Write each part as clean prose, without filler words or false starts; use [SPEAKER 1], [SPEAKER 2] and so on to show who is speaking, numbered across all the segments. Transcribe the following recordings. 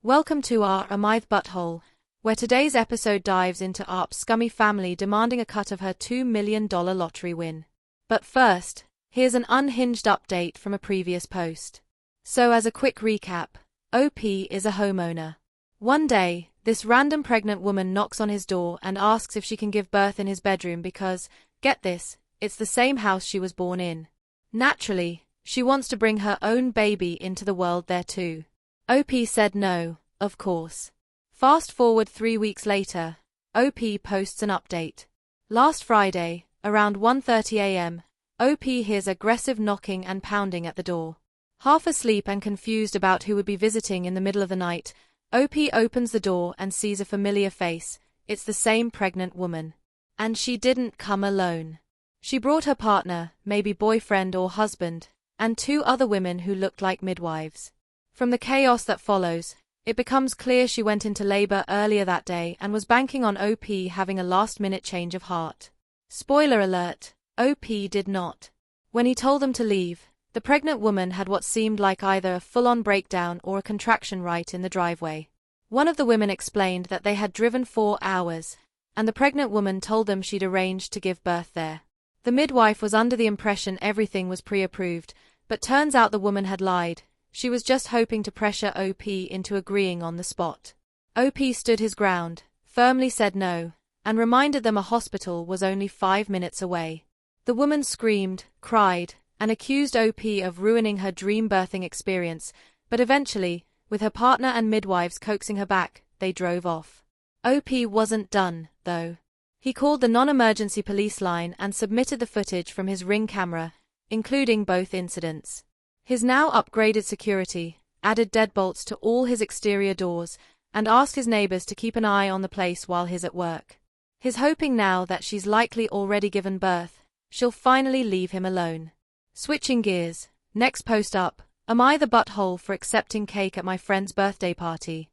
[SPEAKER 1] Welcome to our Am I the Butthole, where today's episode dives into ARP's scummy family demanding a cut of her $2 million lottery win. But first, here's an unhinged update from a previous post. So as a quick recap, OP is a homeowner. One day, this random pregnant woman knocks on his door and asks if she can give birth in his bedroom because, get this, it's the same house she was born in. Naturally, she wants to bring her own baby into the world there too. OP said no, of course. Fast forward 3 weeks later, OP posts an update. Last Friday, around 1:30 a.m., OP hears aggressive knocking and pounding at the door. Half asleep and confused about who would be visiting in the middle of the night, OP opens the door and sees a familiar face. It's the same pregnant woman. And she didn't come alone. She brought her partner, maybe boyfriend or husband, and 2 other women who looked like midwives. From the chaos that follows, it becomes clear she went into labor earlier that day and was banking on OP having a last-minute change of heart. Spoiler alert, OP did not. When he told them to leave, the pregnant woman had what seemed like either a full-on breakdown or a contraction right in the driveway. One of the women explained that they had driven 4 hours, and the pregnant woman told them she'd arranged to give birth there. The midwife was under the impression everything was pre-approved, but turns out the woman had lied. She was just hoping to pressure OP into agreeing on the spot. OP stood his ground, firmly said no, and reminded them a hospital was only 5 minutes away. The woman screamed, cried, and accused OP of ruining her dream birthing experience, but eventually, with her partner and midwives coaxing her back, they drove off. OP wasn't done, though. He called the non-emergency police line and submitted the footage from his Ring camera, including both incidents. His now upgraded security added deadbolts to all his exterior doors and asked his neighbors to keep an eye on the place while he's at work. He's hoping now that she's likely already given birth, she'll finally leave him alone. Switching gears, next post up, am I the butthole for accepting cake at my friend's birthday party?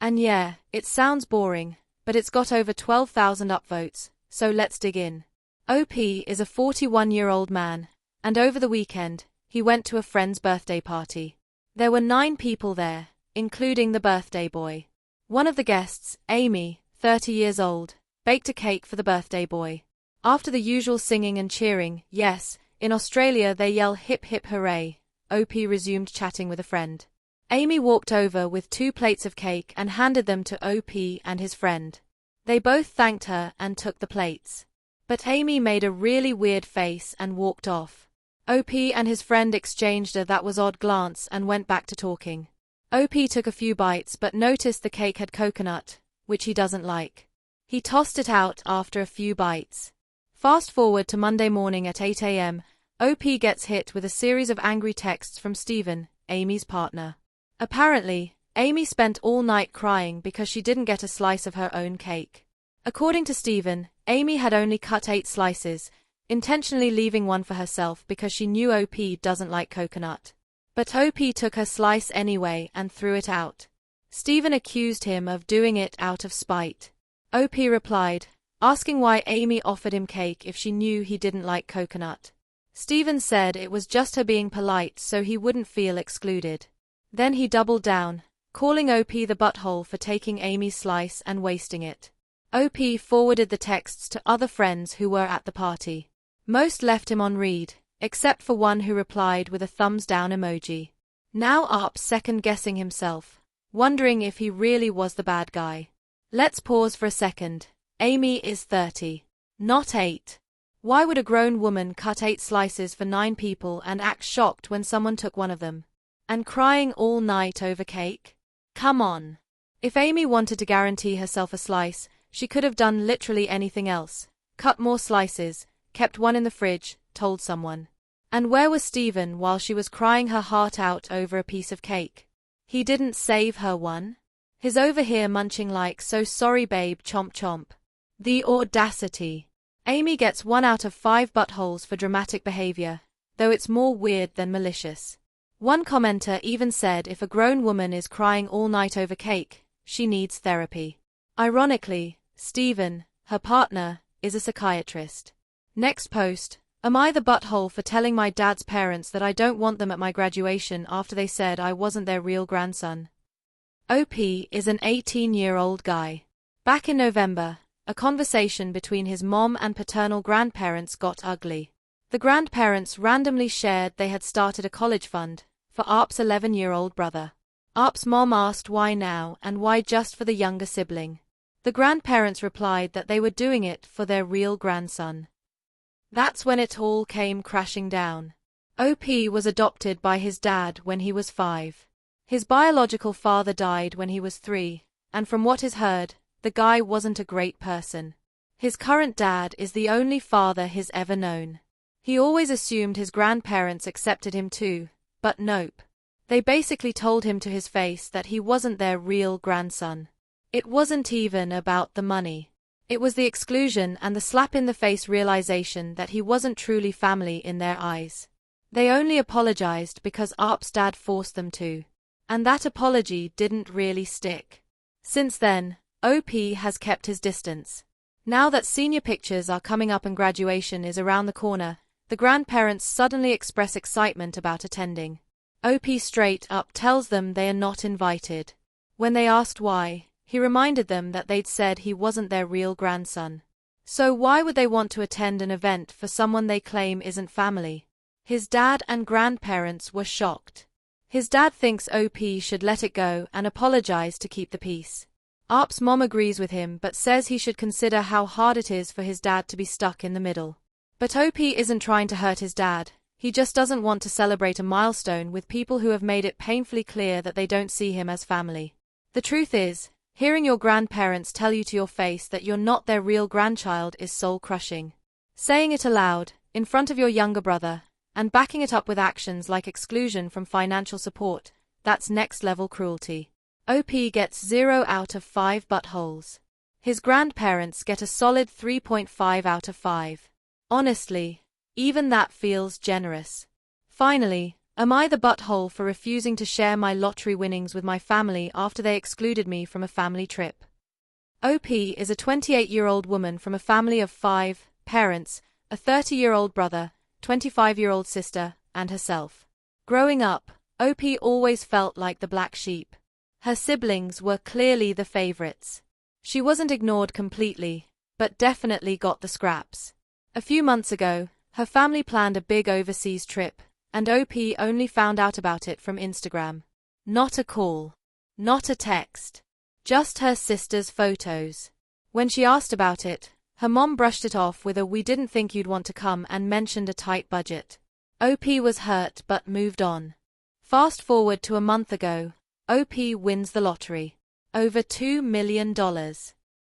[SPEAKER 1] And yeah, it sounds boring, but it's got over 12,000 upvotes, so let's dig in. OP is a 41-year-old man, and over the weekend, he went to a friend's birthday party. There were 9 people there, including the birthday boy. One of the guests, Amy, 30 years old, baked a cake for the birthday boy. After the usual singing and cheering, yes, in Australia they yell hip hip hooray, OP resumed chatting with a friend. Amy walked over with 2 plates of cake and handed them to OP and his friend. They both thanked her and took the plates. But Amy made a really weird face and walked off. OP and his friend exchanged a that was odd glance and went back to talking. OP took a few bites but noticed the cake had coconut, which he doesn't like. He tossed it out after a few bites. Fast forward to Monday morning at 8 a.m., OP gets hit with a series of angry texts from Stephen, Amy's partner. Apparently, Amy spent all night crying because she didn't get a slice of her own cake. According to Stephen, Amy had only cut 8 slices, intentionally leaving one for herself because she knew OP doesn't like coconut. But OP took her slice anyway and threw it out. Stephen accused him of doing it out of spite. OP replied, asking why Amy offered him cake if she knew he didn't like coconut. Stephen said it was just her being polite so he wouldn't feel excluded. Then he doubled down, calling OP the butthole for taking Amy's slice and wasting it. OP forwarded the texts to other friends who were at the party. Most left him on read, except for one who replied with a thumbs down emoji. Now ARP second-guessing himself, wondering if he really was the bad guy. Let's pause for a second. Amy is 30, not 8. Why would a grown woman cut 8 slices for 9 people and act shocked when someone took one of them? And crying all night over cake? Come on. If Amy wanted to guarantee herself a slice, she could have done literally anything else. Cut more slices, kept one in the fridge, told someone. And where was Stephen while she was crying her heart out over a piece of cake? He didn't save her one? He's over here munching like so sorry babe chomp chomp. The audacity. Amy gets 1 out of 5 buttholes for dramatic behavior, though it's more weird than malicious. One commenter even said if a grown woman is crying all night over cake, she needs therapy. Ironically, Stephen, her partner, is a psychiatrist. Next post, am I the butthole for telling my dad's parents that I don't want them at my graduation after they said I wasn't their real grandson? OP is an 18-year-old guy. Back in November, a conversation between his mom and paternal grandparents got ugly. The grandparents randomly shared they had started a college fund for ARP's 11-year-old brother. ARP's mom asked why now and why just for the younger sibling. The grandparents replied that they were doing it for their real grandson. That's when it all came crashing down. OP was adopted by his dad when he was 5. His biological father died when he was 3, and from what is heard, the guy wasn't a great person. His current dad is the only father he's ever known. He always assumed his grandparents accepted him too, but nope. They basically told him to his face that he wasn't their real grandson. It wasn't even about the money. It was the exclusion and the slap-in-the-face realization that he wasn't truly family in their eyes. They only apologized because ARP's dad forced them to. And that apology didn't really stick. Since then, OP has kept his distance. Now that senior pictures are coming up and graduation is around the corner, the grandparents suddenly express excitement about attending. OP straight up tells them they are not invited. When they asked why, he reminded them that they'd said he wasn't their real grandson. So why would they want to attend an event for someone they claim isn't family? His dad and grandparents were shocked. His dad thinks OP should let it go and apologize to keep the peace. ARP's mom agrees with him but says he should consider how hard it is for his dad to be stuck in the middle. But OP isn't trying to hurt his dad, he just doesn't want to celebrate a milestone with people who have made it painfully clear that they don't see him as family. The truth is, hearing your grandparents tell you to your face that you're not their real grandchild is soul-crushing. Saying it aloud, in front of your younger brother, and backing it up with actions like exclusion from financial support, that's next-level cruelty. OP gets 0 out of 5 buttholes. His grandparents get a solid 3.5 out of 5. Honestly, even that feels generous. Finally, am I the butthole for refusing to share my lottery winnings with my family after they excluded me from a family trip? OP is a 28-year-old woman from a family of 5 parents, a 30-year-old brother, 25-year-old sister, and herself. Growing up, OP always felt like the black sheep. Her siblings were clearly the favorites. She wasn't ignored completely, but definitely got the scraps. A few months ago, her family planned a big overseas trip, and OP only found out about it from Instagram. Not a call. Not a text. Just her sister's photos. When she asked about it, her mom brushed it off with a "we didn't think you'd want to come" and mentioned a tight budget. OP was hurt but moved on. Fast forward to a month ago, OP wins the lottery. Over $2 million.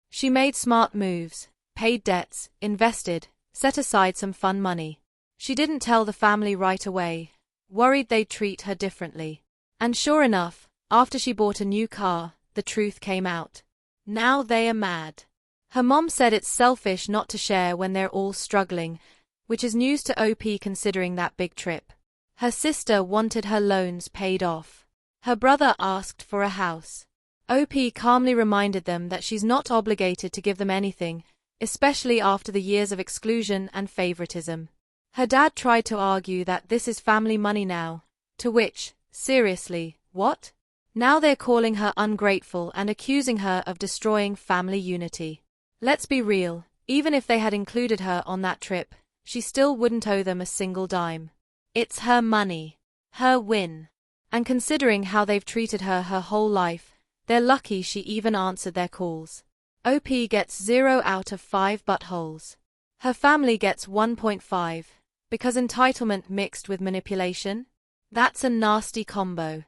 [SPEAKER 1] She made smart moves, paid debts, invested, set aside some fun money. She didn't tell the family right away, worried they'd treat her differently. And sure enough, after she bought a new car, the truth came out. Now they are mad. Her mom said it's selfish not to share when they're all struggling, which is news to OP considering that big trip. Her sister wanted her loans paid off. Her brother asked for a house. OP calmly reminded them that she's not obligated to give them anything, especially after the years of exclusion and favoritism. Her dad tried to argue that this is family money now, to which, seriously, what? Now they're calling her ungrateful and accusing her of destroying family unity. Let's be real, even if they had included her on that trip, she still wouldn't owe them a single dime. It's her money. Her win. And considering how they've treated her whole life, they're lucky she even answered their calls. OP gets 0 out of 5 buttholes. Her family gets 1.5, because entitlement mixed with manipulation? That's a nasty combo.